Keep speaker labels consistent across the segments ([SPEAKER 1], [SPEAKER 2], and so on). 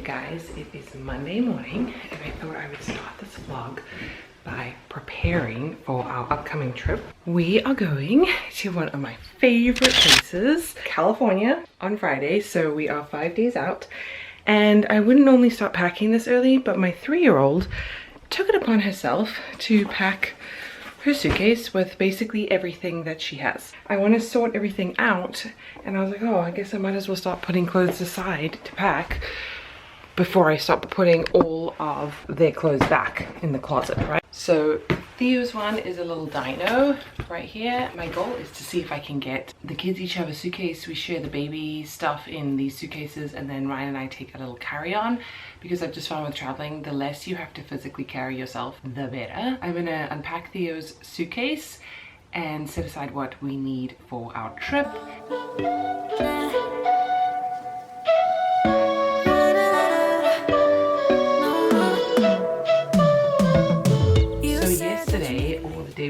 [SPEAKER 1] guys, it is Monday morning and I thought I would start this vlog by preparing for our upcoming trip. We are going to one of my favorite places, California, on Friday. So we are 5 days out and I wouldn't normally start packing this early, but my 3-year-old took it upon herself to pack her suitcase with basically everything that she has. I want to sort everything out and I was like, oh, I guess I might as well start putting clothes aside to pack before I start putting all of their clothes back in the closet, right? So Theo's one is a little dino right here. My goal is to see if I can get the kids each have a suitcase. We share the baby stuff in these suitcases and then Ryan and I take a little carry-on, because I've just found with traveling, the less you have to physically carry yourself, the better. I'm gonna unpack Theo's suitcase and set aside what we need for our trip.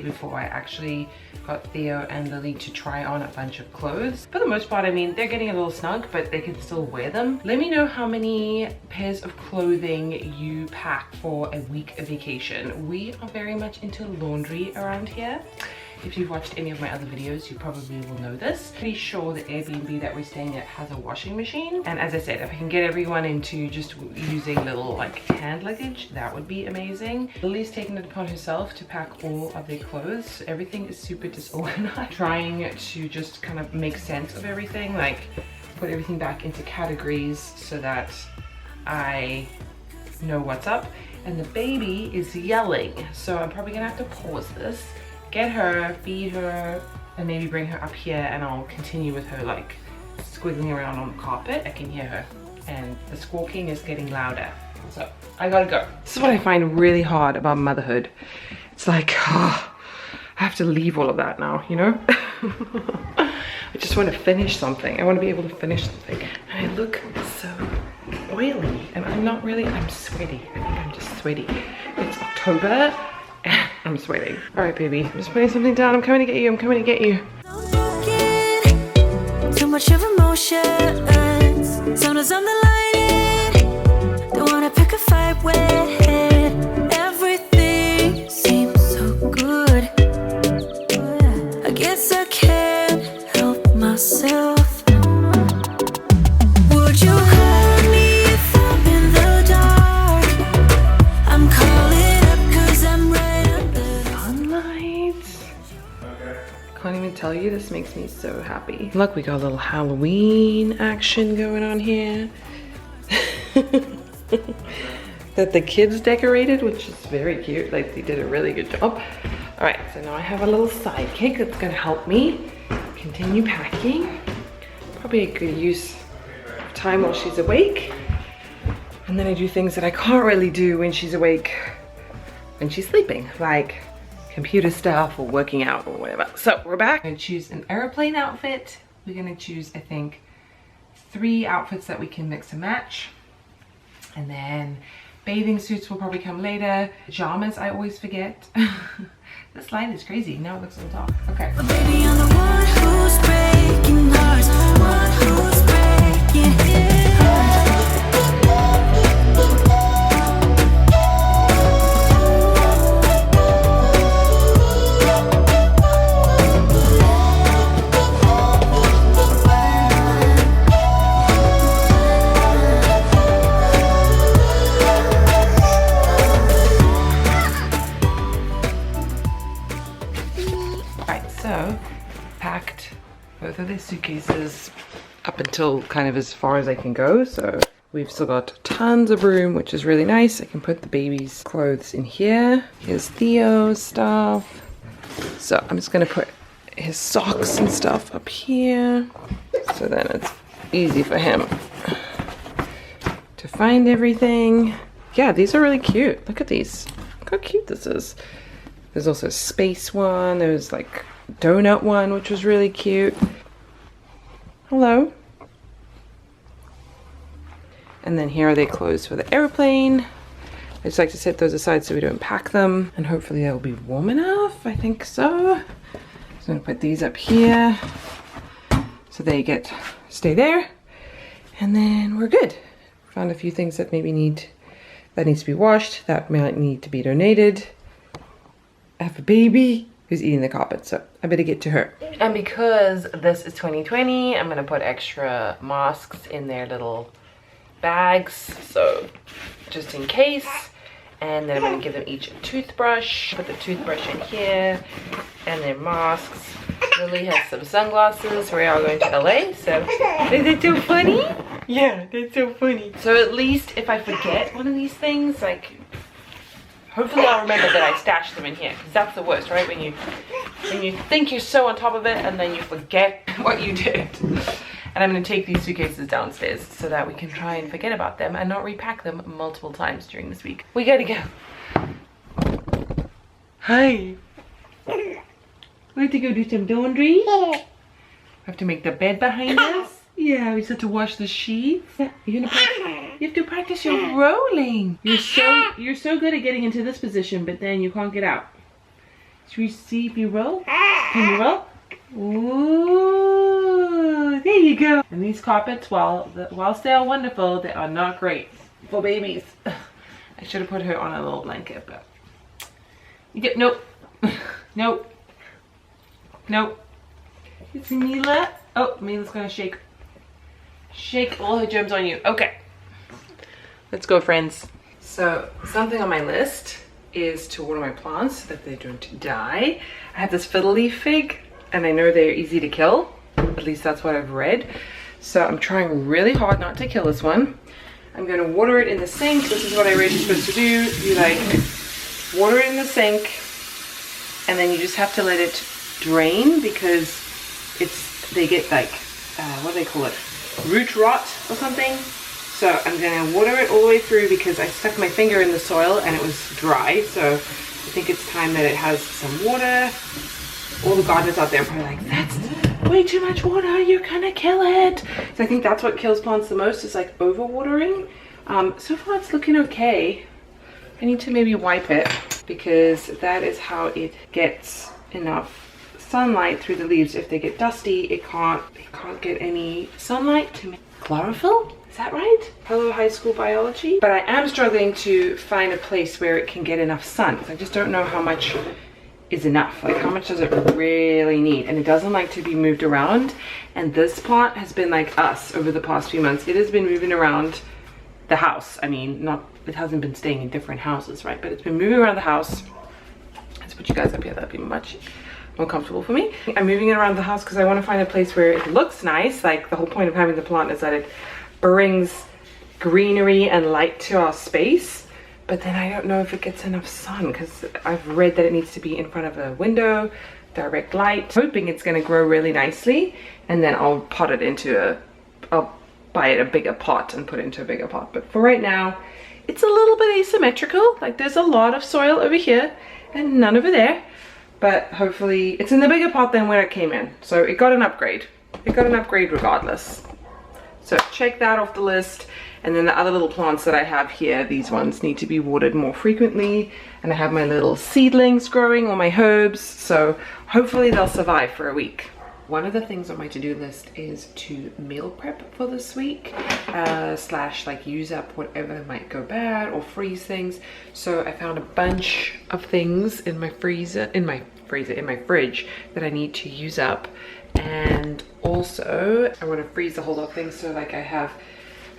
[SPEAKER 1] Before I actually got Theo and Lily to try on a bunch of clothes. For the most part, I mean, they're getting a little snug, but they can still wear them. Let me know how many pairs of clothing you pack for a week of vacation. We are very much into laundry around here. If you've watched any of my other videos, you probably will know this. Pretty sure the Airbnb that we're staying at has a washing machine. And as I said, if I can get everyone into just using little like hand luggage, that would be amazing. Lily's taken it upon herself to pack all of their clothes. Everything is super disorganized. Trying to just kind of make sense of everything, like put everything back into categories so that I know what's up. And the baby is yelling, so I'm probably gonna have to pause this, get her, feed her, and maybe bring her up here, and I'll continue with her like squiggling around on the carpet. I can hear her and the squawking is getting louder, so I gotta go. This is what I find really hard about motherhood. It's like, oh, I have to leave all of that now, you know? I just want to finish something. I want to be able to finish something. And I look so oily and I'm not really, I'm sweaty. I think I'm just sweaty. It's October. I'm sweating. All right, baby, I'm just putting something down. I'm coming to get you. I'm coming to get you. Too much of emotions. Sometimes I'm the lighting. Don't wanna pick a fight with. Everything seems so good. I guess I can't help myself. Would you hurt me if I'm in the dark? I'm calling up 'cause I'm right under the sunlight. Can't even tell you, this makes me so happy. Look, we got a little Halloween action going on here. That the kids decorated, which is very cute. Like, they did a really good job. All right, so now I have a little sidekick that's gonna help me continue packing. Probably a good use of time while she's awake. And then I do things that I can't really do when she's awake, when she's sleeping, like computer stuff or working out or whatever. So we're back. I'm gonna choose an airplane outfit. We're gonna choose, I think, 3 outfits that we can mix and match. And then bathing suits will probably come later. Pajamas, I always forget. This light is crazy. Now it looks on top. Okay. But baby, I'm the one who's breaking hearts. One who's breaking hearts. So, packed both of their suitcases up until kind of as far as I can go. So we've still got tons of room, which is really nice. I can put the baby's clothes in here. Here's Theo's stuff. So I'm just gonna put his socks and stuff up here, so then it's easy for him to find everything. Yeah, these are really cute. Look at these. Look how cute this is. There's also a space one. There's like donut one, which was really cute. Hello. And then here are their clothes for the airplane. I just like to set those aside so we don't pack them, and hopefully they'll be warm enough. I think so. So I'm gonna put these up here so they stay there, and then we're good. Found a few things that maybe needs to be washed, that might need to be donated. I have a baby who's eating the carpet, so I better get to her. And because this is 2020, I'm gonna put extra masks in their little bags, so just in case. And then I'm gonna give them each a toothbrush. Put the toothbrush in here and their masks. Lily has some sunglasses. We are going to LA, so is it so funny? Yeah, that's so funny. So at least if I forget one of these things, like, hopefully I'll remember that I stashed them in here, because that's the worst, right? When you think you're so on top of it and then you forget what you did. And I'm going to take these suitcases downstairs so that we can try and forget about them and not repack them multiple times during this week. We gotta go. Hi. We have to go do some laundry. We have to make the bed behind us. Yeah, we just have to wash the sheets. Yeah, you have to practice your rolling. You're so good at getting into this position, but then you can't get out. Should we see if you roll? Can you roll? Ooh, there you go. And these carpets, whilst they are wonderful, they are not great for babies. I should have put her on a little blanket, but you get nope, nope, nope. It's Mila. Oh, Mila's gonna shake all her germs on you. Okay, let's go, friends. So something on my list is to water my plants so that they don't die. I have this fiddle leaf fig, and I know they're easy to kill. At least that's what I've read. So I'm trying really hard not to kill this one. I'm gonna water it in the sink. This is what I read you're supposed to do. You like water it in the sink, and then you just have to let it drain, because they get like, what do they call it? Root rot or something. So I'm gonna water it all the way through, because I stuck my finger in the soil and it was dry. So I think it's time that it has some water. All the gardeners out there are probably like, that's way too much water, you're gonna kill it. So I think that's what kills plants the most, is like overwatering. So far it's looking okay. I need to maybe wipe it, because that is how it gets enough sunlight through the leaves. If they get dusty, it can't get any sunlight to make chlorophyll. Is that right? Hello, high school biology. But I am struggling to find a place where it can get enough sun. I just don't know how much is enough. Like, how much does it really need? And it doesn't like to be moved around. And this plant has been like us over the past few months. It has been moving around the house. I mean, it hasn't been staying in different houses, right? But it's been moving around the house. Let's put you guys up here. That'd be much more comfortable for me. I'm moving it around the house because I want to find a place where it looks nice. Like, the whole point of having the plant is that it brings greenery and light to our space. But then I don't know if it gets enough sun, because I've read that it needs to be in front of a window, direct light. Hoping it's going to grow really nicely, and then I'll pot it into I'll buy it a bigger pot and put it into a bigger pot. But for right now, it's a little bit asymmetrical. Like, there's a lot of soil over here and none over there. But hopefully it's in the bigger pot than where it came in. So it got an upgrade. It got an upgrade regardless. So check that off the list. And then the other little plants that I have here, these ones need to be watered more frequently. And I have my little seedlings growing, or my herbs. So hopefully they'll survive for a week. One of the things on my to-do list is to meal prep for this week, slash like use up whatever might go bad or freeze things. So I found a bunch of things in my fridge that I need to use up. And also I want to freeze the whole lot of things. So like, I have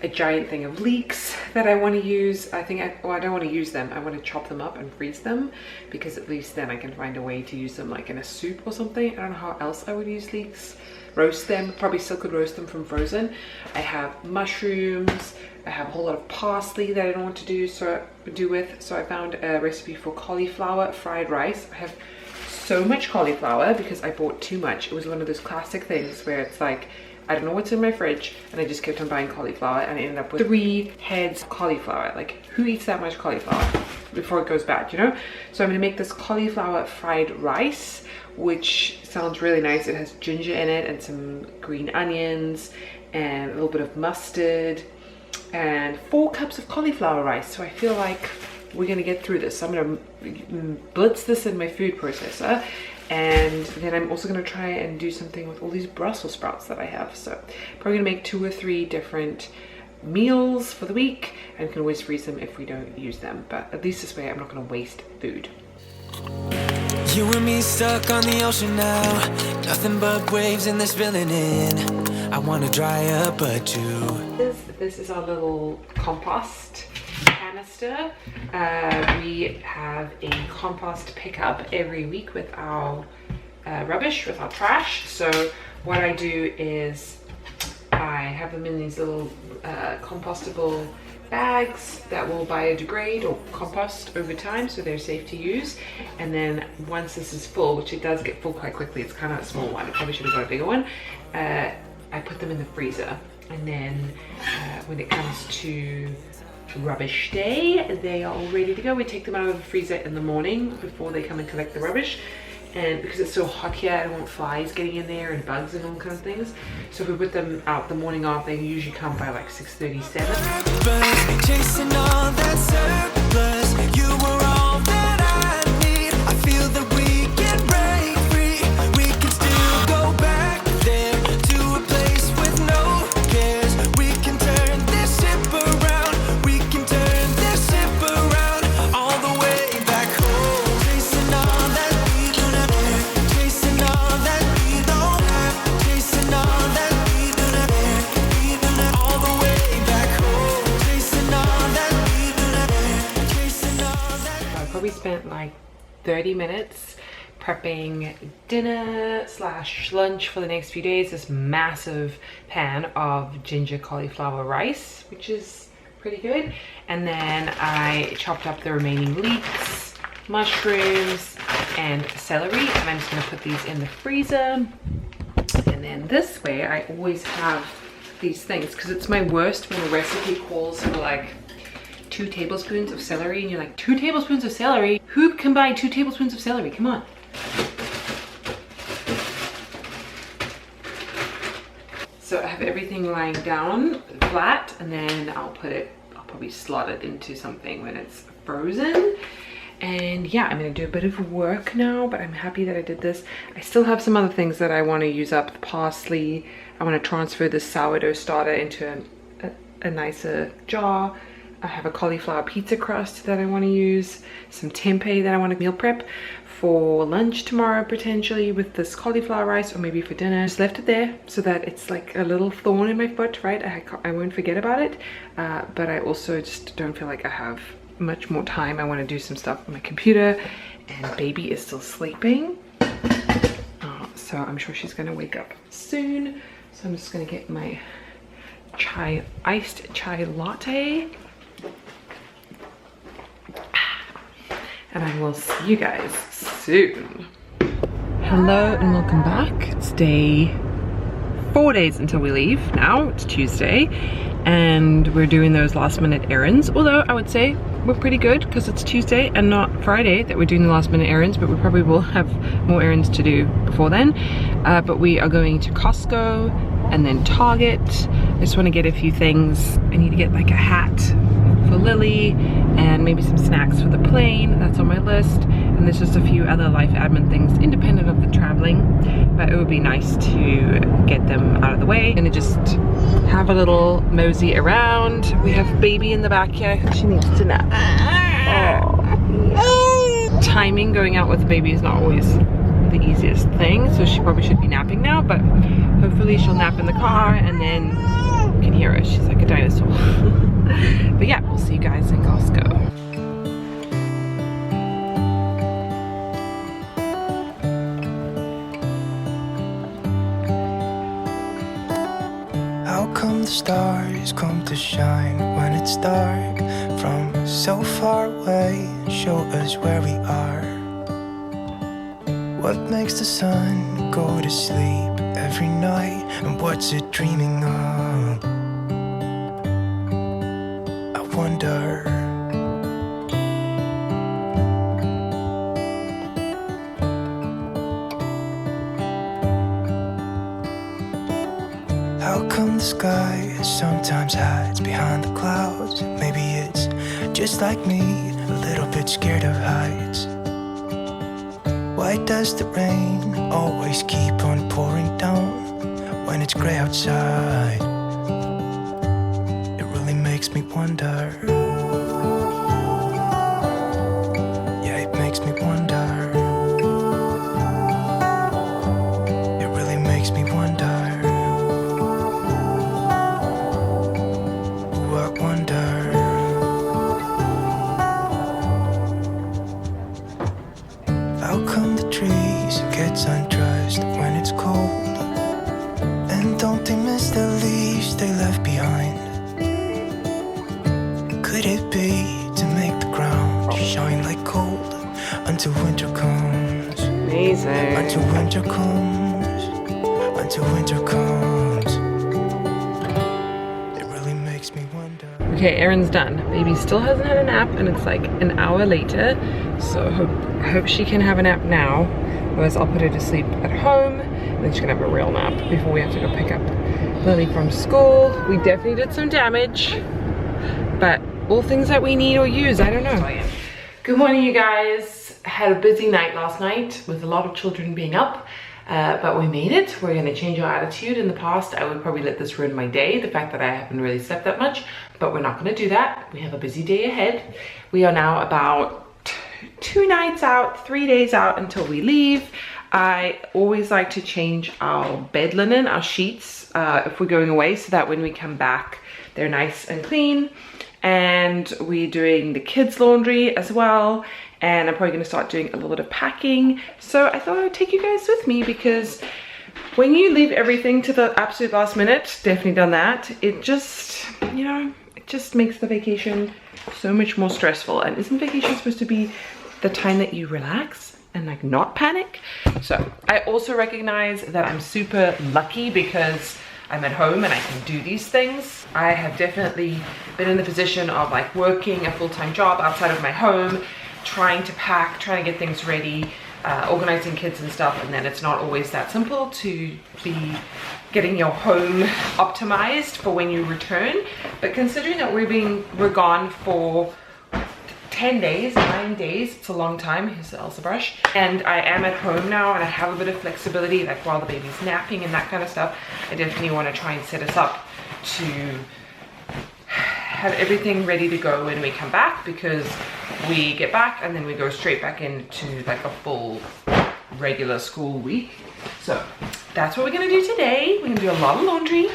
[SPEAKER 1] a giant thing of leeks that I want to use. I don't want to use them. I want to chop them up and freeze them, because at least then I can find a way to use them like in a soup or something. I don't know how else I would use leeks. Roast them. Probably still could roast them from frozen. I have mushrooms. I have a whole lot of parsley that I don't want to do with. So I found a recipe for cauliflower fried rice. I have so much cauliflower because I bought too much. It was one of those classic things where it's like, I don't know what's in my fridge, and I just kept on buying cauliflower, and I ended up with 3 heads of cauliflower. Like, who eats that much cauliflower before it goes bad, you know? So I'm gonna make this cauliflower fried rice, which sounds really nice. It has ginger in it and some green onions and a little bit of mustard and 4 cups of cauliflower rice. So I feel like we're gonna get through this. So I'm gonna blitz this in my food processor. And then I'm also going to try and do something with all these Brussels sprouts that I have. So probably going to make 2 or 3 different meals for the week, and we can always freeze them if we don't use them. But at least this way I'm not going to waste food.
[SPEAKER 2] You and me stuck on the ocean now, nothing but waves in this filling in. I want to dry up but you.
[SPEAKER 1] This is our little compost canister. We have a compost pickup every week with our rubbish, with our trash. So what I do is I have them in these little compostable bags that will biodegrade or compost over time, so they're safe to use. And then once this is full, which it does get full quite quickly, it's kind of a small one, I probably should have got a bigger one, I put them in the freezer. And then when it comes to rubbish day, they are all ready to go. We take them out of the freezer in the morning before they come and collect the rubbish. And because it's so hot here, I don't want flies getting in there and bugs and all kinds of things. So if we put them out the morning of, they usually come by like 6:37.
[SPEAKER 2] Chasing all that surplus, you were all that I need. I feel that we can break free. We can still go back there to a place with no cares. We can turn this ship around. We can turn this ship around all the way back home. Chasing all that we don't have, chasing all that we don't have, chasing all that we don't have, all the way back home. Chasing all that we don't have, chasing all that.
[SPEAKER 1] I probably spent like 30 minutes prepping dinner / lunch for the next few days. This massive pan of ginger cauliflower rice, which is pretty good. And then I chopped up the remaining leeks, mushrooms, and celery, and I'm just gonna put these in the freezer. And then this way I always have these things, because it's my worst when a recipe calls for like 2 tablespoons of celery, and you're like, 2 tablespoons of celery? Who can buy 2 tablespoons of celery? Come on. So I have everything lying down flat, and then I'll probably slot it into something when it's frozen. And yeah, I'm gonna do a bit of work now, but I'm happy that I did this. I still have some other things that I want to use up. The parsley, I want to transfer this sourdough starter into a nicer jar. I have a cauliflower pizza crust that I want to use, some tempeh that I want to meal prep for lunch tomorrow potentially with this cauliflower rice, or maybe for dinner. Just left it there so that it's like a little thorn in my foot, right? I won't forget about it, but I also just don't feel like I have much more time. I want to do some stuff on my computer, and baby is still sleeping, so I'm sure she's gonna wake up soon. So I'm just gonna get my iced chai latte, and I will see you guys soon. Hello and welcome back. It's 4 days until we leave now. It's Tuesday, and we're doing those last minute errands. Although I would say we're pretty good because it's Tuesday and not Friday that we're doing the last minute errands, but we probably will have more errands to do before then. But we are going to Costco and then Target. I just want to get a few things. I need to get like a hat for Lily and maybe some snacks for the plane. That's on my list. And there's just a few other life admin things independent of the traveling, but it would be nice to get them out of the way. Gonna just have a little mosey around. We have baby in the back here. She needs to nap. Oh. Timing going out with the baby is not always the easiest thing, so she probably should be napping now, but hopefully she'll nap in the car, and then you can hear her. She's like a dinosaur. But yeah, we'll see you guys in Costco.
[SPEAKER 2] How come the stars come to shine when it's dark from so far away and show us where we are? What makes the sun go to sleep every night, and what's it dreaming of? I wonder. How come the sky sometimes hides behind the clouds? Maybe it's just like me, a little bit scared of heights. Why does the rain always keep on pouring down when it's gray outside? It wonder. Yeah, it makes me wonder. It really makes me wonder. Ooh, I wonder. How come the trees get undressed when it's cold? And don't they miss the leaves they left behind? Could it be to make the ground shine like gold until winter comes?
[SPEAKER 1] Amazing.
[SPEAKER 2] Until winter comes. Until winter comes. It really makes me wonder.
[SPEAKER 1] Okay, errand's done. Baby still hasn't had a nap and it's like an hour later. So I hope she can have a nap now. Otherwise I'll put her to sleep at home and then she can have a real nap before we have to go pick up Lily from school. We definitely did some damage, but all things that we need or use, I don't know. Good morning, you guys. Had a busy night last night with a lot of children being up, but we made it. We're gonna change our attitude. In the past, I would probably let this ruin my day, the fact that I haven't really slept that much, but we're not gonna do that. We have a busy day ahead. We are now about 2 nights out, 3 days out until we leave. I always like to change our bed linen, our sheets, if we're going away, so that when we come back, they're nice and clean. And we're doing the kids' laundry as well. And I'm probably gonna start doing a little bit of packing. So I thought I would take you guys with me because when you leave everything to the absolute last minute, definitely done that, it just, you know, it just makes the vacation so much more stressful. And isn't vacation supposed to be the time that you relax and like not panic? So I also recognize that I'm super lucky because I'm at home and I can do these things. I have definitely been in the position of like working a full-time job outside of my home, trying to pack, trying to get things ready, organizing kids and stuff, and then it's not always that simple to be getting your home optimized for when you return. But considering that we're gone for 10 days, 9 days, it's a long time. Here's the Elsa brush. And I am at home now and I have a bit of flexibility, like while the baby's napping and that kind of stuff. I definitely want to try and set us up to have everything ready to go when we come back, because we get back and then we go straight back into like a full regular school week. So that's what we're gonna do today. We're gonna do a lot of laundry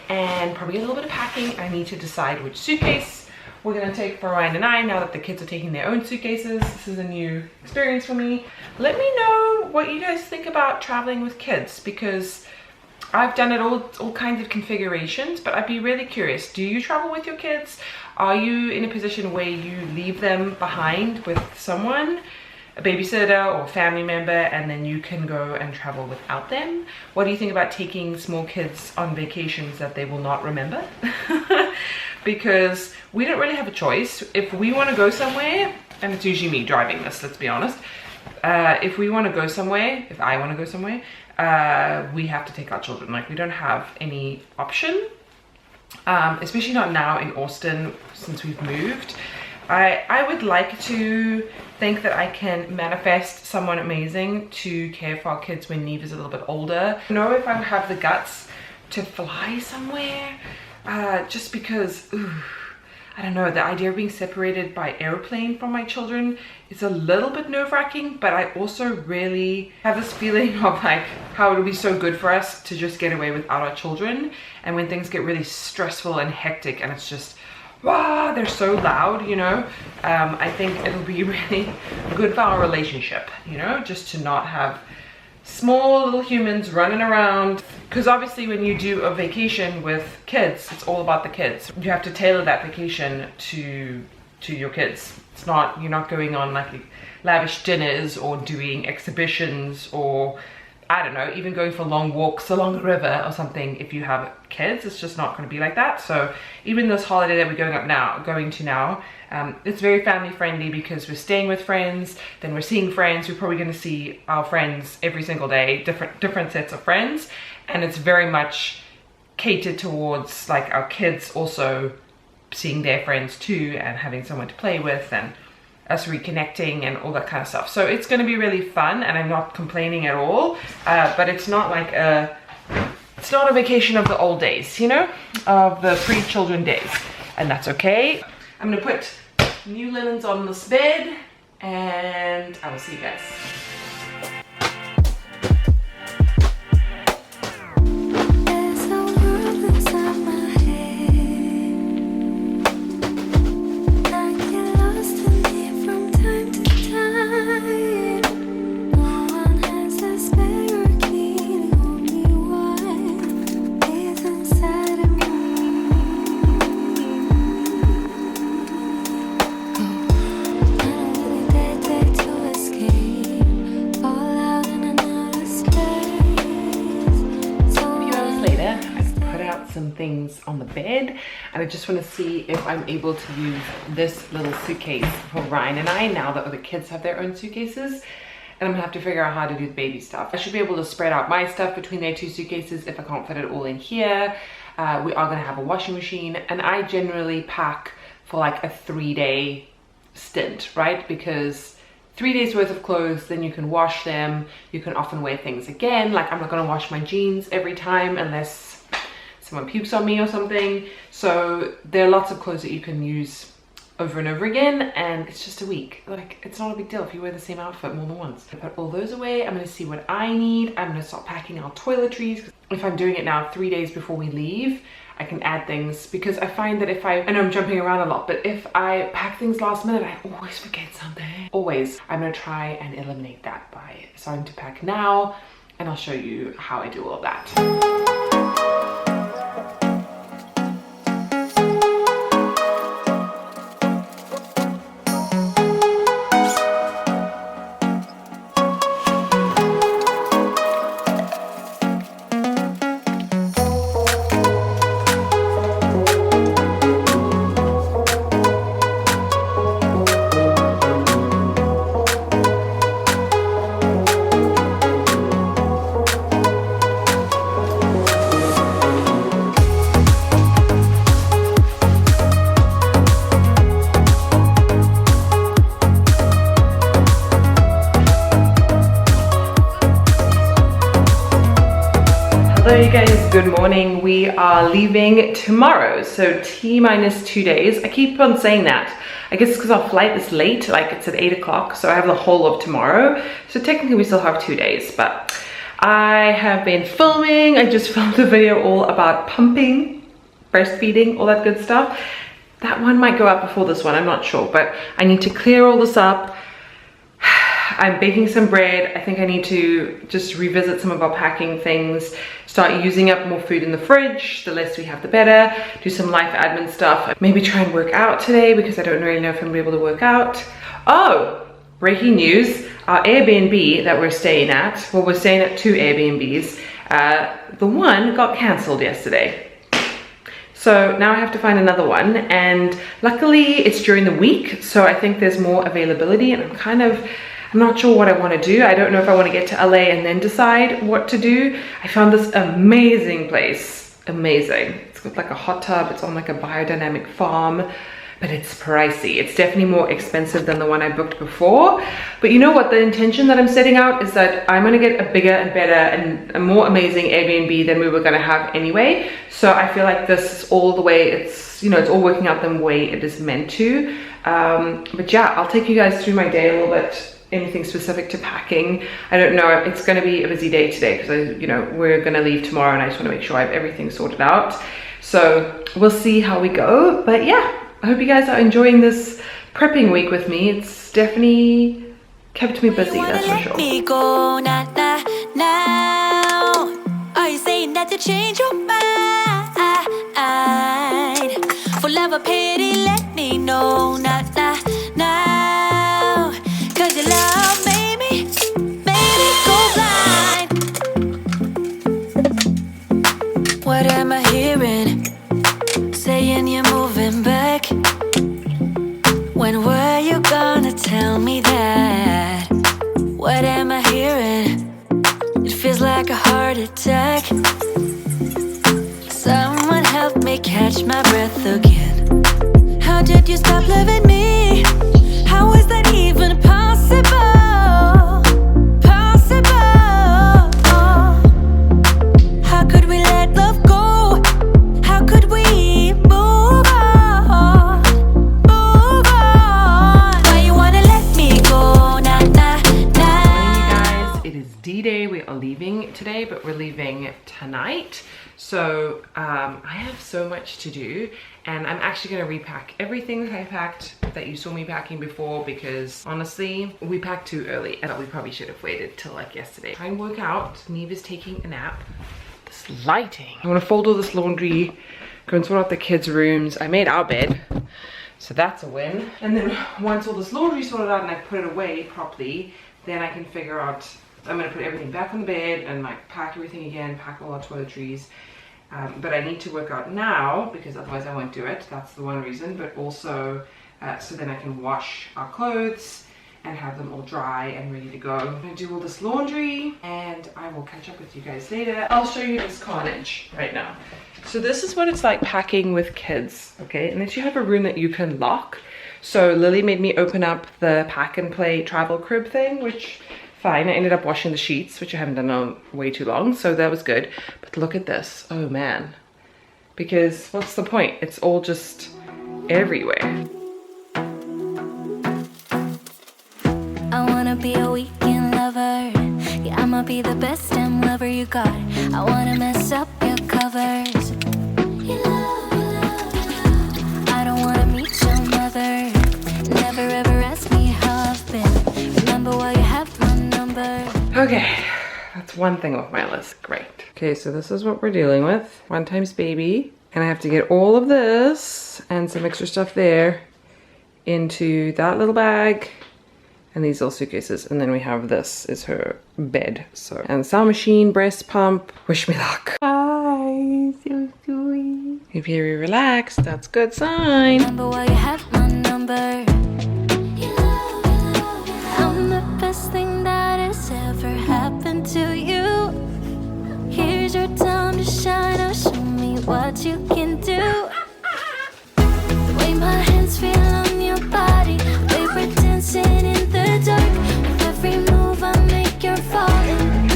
[SPEAKER 1] and probably a little bit of packing. I need to decide which suitcase we're gonna take for Ryan and I now that the kids are taking their own suitcases. This is a new experience for me. Let me know what you guys think about traveling with kids, because I've done it all kinds of configurations, but I'd be really curious. Do you travel with your kids? Are you in a position where you leave them behind with someone, a babysitter or a family member, and then you can go and travel without them? What do you think about taking small kids on vacations that they will not remember? Because we don't really have a choice. If we want to go somewhere, and it's usually me driving this, let's be honest. If we want to go somewhere, if I want to go somewhere, we have to take our children. Like, we don't have any option, especially not now in Austin since we've moved. I would like to think that I can manifest someone amazing to care for our kids when Neve is a little bit older. I don't know if I would have the guts to fly somewhere, just because, I don't know, the idea of being separated by airplane from my children is a little bit nerve-wracking, but I also really have this feeling of like how it'll be so good for us to just get away without our children. And when things get really stressful and hectic and it's just, wow, they're so loud, you know, I think it'll be really good for our relationship, you know, just to not have small little humans running around. Because obviously when you do a vacation with kids, it's all about the kids. You have to tailor that vacation to your kids. It's not, you're not going on like lavish dinners or doing exhibitions or, I don't know, even going for long walks along the river or something. If you have kids, it's just not going to be like that. So even this holiday that we're going to now, it's very family friendly because we're staying with friends, then we're seeing friends. We're probably going to see our friends every single day, different sets of friends, and it's very much catered towards like our kids also seeing their friends too and having someone to play with and us reconnecting and all that kind of stuff. So it's going to be really fun, and I'm not complaining at all, but it's not like it's not a vacation of the old days, you know, of the pre-children days. and that's okay. I'm gonna put new linens on this bed, and I will see you guys. Some things on the bed, and I just want to see if I'm able to use this little suitcase for Ryan and I now that the kids have their own suitcases, and I'm gonna have to figure out how to do the baby stuff. I should be able to spread out my stuff between their 2 suitcases if I can't fit it all in here. We are gonna have a washing machine, and I generally pack for like a 3-day stint, right? Because 3 days worth of clothes, then you can wash them, you can often wear things again. Like, I'm not gonna wash my jeans every time unless someone pukes on me or something. So there are lots of clothes that you can use over and over again, and it's just a week. Like, it's not a big deal if you wear the same outfit more than once. I put all those away. I'm gonna see what I need. I'm gonna start packing our toiletries. If I'm doing it now 3 days before we leave, I can add things, because I find that I know I'm jumping around a lot, but if I pack things last minute, I always forget something. Always. I'm gonna try and eliminate that by starting to pack now, and I'll show you how I do all of that. Hello you guys, good morning. We are leaving tomorrow, so T-minus 2 days. I keep on saying that. I guess it's because our flight is late, like it's at 8 o'clock, so I have the whole of tomorrow. So technically we still have 2 days, but I have been filming. I just filmed a video all about pumping, breastfeeding, all that good stuff. That one might go up before this one, I'm not sure, but I need to clear all this up. I'm baking some bread. I think I need to just revisit some of our packing things, start using up more food in the fridge. The less we have, the better. Do some life admin stuff. Maybe try and work out today, because I don't really know if I'm gonna be able to work out. Oh, breaking news. Our Airbnb that we're staying at, well, we're staying at 2 Airbnbs. The one got canceled yesterday. So now I have to find another one, and luckily it's during the week, so I think there's more availability, and I'm not sure what I want to do. I don't know if I want to get to LA and then decide what to do. I found this amazing place. Amazing. It's got like a hot tub. It's on like a biodynamic farm, but it's pricey. It's definitely more expensive than the one I booked before. But you know what? The intention that I'm setting out is that I'm going to get a bigger and better and a more amazing Airbnb than we were going to have anyway. So I feel like this is all the way, it's, you know, it's all working out the way it is meant to. But yeah, I'll take you guys through my day a little bit. Anything specific to packing, I don't know. It's going to be a busy day today because we're going to leave tomorrow, and I just want to make sure I have everything sorted out. So we'll see how we go. But yeah, I hope you guys are enjoying this prepping week with me. It's definitely kept me busy, that's for sure.
[SPEAKER 2] Me go, nah, nah, now. Are you saying that to change your mind? For love or pity, let me know, nah, nah, now. Cause your love made me go blind. What am I hearing? Saying you're moving back. When were you gonna tell me that? What am I hearing? It feels like a heart attack. Someone help me catch my breath again. How did you stop loving me? How is that even possible? Possible. How could we let love go? How could we move on?
[SPEAKER 1] today, but we're leaving tonight. So I have so much to do, and I'm actually going to repack everything that I packed that you saw me packing before, because honestly we packed too early and we probably should have waited till like yesterday. Try and work out. Neve is taking a nap. This lighting. I want to fold all this laundry, go and sort out the kids' rooms. I made our bed, so that's a win. And then once all this laundry sorted out and I put it away properly, then I can figure out, I'm gonna put everything back on the bed and like pack everything again, pack all our toiletries. But I need to work out now because otherwise I won't do it. That's the one reason, but also so then I can wash our clothes and have them all dry and ready to go. I'm gonna do all this laundry and I will catch up with you guys later. I'll show you this carnage right now. So this is what it's like packing with kids, okay? And then you have a room that you can lock. So Lily made me open up the pack and play travel crib thing, which fine. I ended up washing the sheets, which I haven't done in way too long, so that was good. But look at this, oh man. Because what's the point? It's all just everywhere.
[SPEAKER 3] I wanna be a weekend lover. Yeah, I'ma be the best damn lover you got. I wanna mess up your covers. I don't wanna meet your mother. Never ever ask me how I've been. Remember why you have my number.
[SPEAKER 1] Okay, that's one thing off my list. Great. Okay, so this is what we're dealing with. 1x baby. And I have to get all of this and some extra stuff there into that little bag and these little suitcases. And then we have this is her bed. So, and sound machine, breast pump. Wish me luck. Hi, so sweet. You're very relaxed. That's good sign.
[SPEAKER 3] Remember why you have my number. I'm the best thing that has ever happened to you. Here's your time to shine. Now show me what you can do. The way my hands feel on your body, the way we're dancing in the dark. With every move I make, you're falling.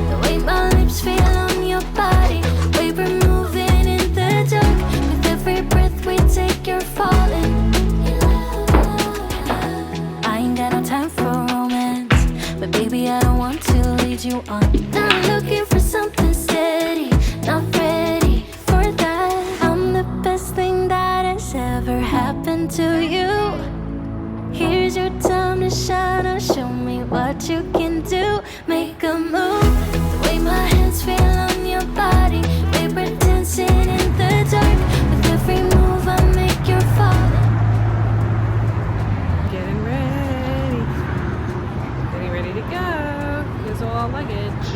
[SPEAKER 3] The way my lips feel on your body, the way we're moving in the dark. With every breath we take, you're falling. I ain't got no time for romance, but baby I don't want to lead you on. Not looking for something steady, not ready for that. I'm the best thing that has ever happened to you. Here's your time to shine. Now show me what you can do. Make a move. The way my hands feel on your body, the way we're dancing in the dark. With every move I make, you're falling.
[SPEAKER 1] Getting ready to go. Here's all our luggage.